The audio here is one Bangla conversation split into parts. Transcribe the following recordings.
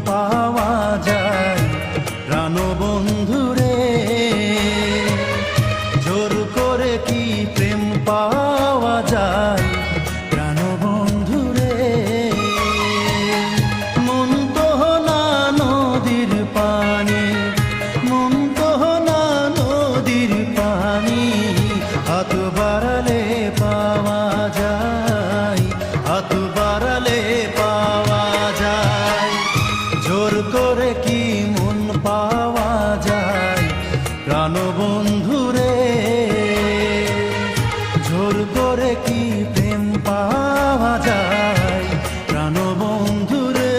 পাওয়া যায় প্রাণবন্ধুরে। জোর করে কি প্রেম পাওয়া যায় প্রাণবন্ধুরে। মন তো না নদীর পানি, মন তো না নদীর পানি, হাত বাড়ালে পাওয়া যায়, হাত বাড়ালে পাওয়া যায়। জোর করে কি মন পাওয়া যায় প্রাণবন্ধুরে। জোর করে কি প্রেম পাওয়া যায় প্রাণবন্ধুরে।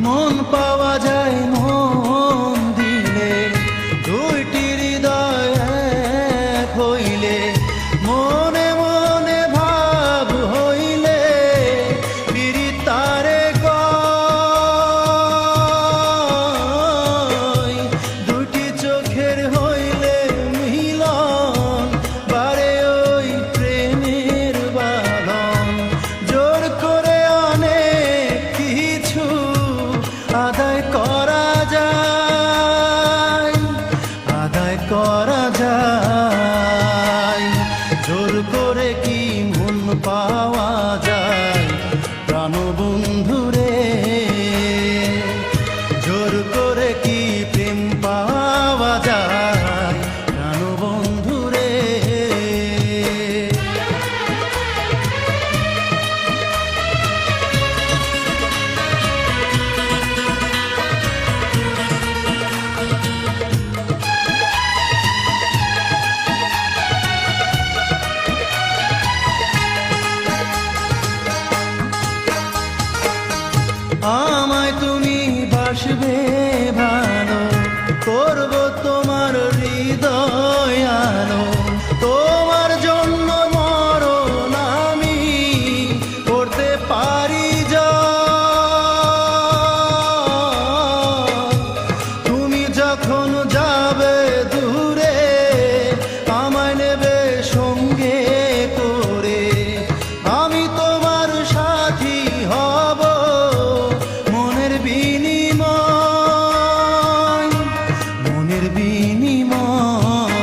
মন পাওয়া যায় মন দিলে, দুইটি হৃদয় এক হইলে, মনে মনে ভাব হইলে, পিরিতারে কয়। দুটি চোখের হইলে মিলন, বারে ওই প্রেমের বাঁধন। জোর করে অনেক কিছু আদায় করা যায়, আদায় করা যায়। জোর করে কি মন পাওয়া যায় প্রাণবন্ধুরে। জোর করে কি প্রেম পাওয়া যায় প্রাণবন্ধুরে। আমায় তুমি বাসবে ভালো, করব তোমার হৃদয় আলো। তোমার জন্য মরণ আমি করতে পারি জয়। তুমি যখন যাবে দূরে, আমায় নেবে সঙ্গে করে। আমি তোমার সাথী হব মনের বিনিময়, মনের বিনিময়।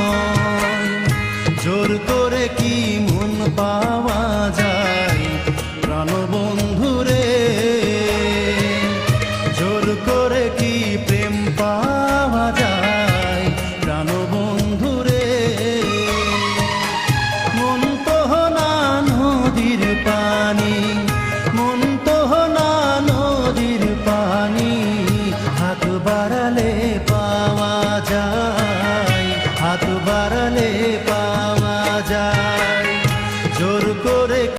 জোর করে কি মন পাওয়া যায় প্রাণবন্ধুরে। জোর করে কি প্রেম পাওয়া যায় প্রাণবন্ধুরে। মন তো না নদীর পানি, মন তো না নদীর পানি, হাত বাড়ালে পাওয়া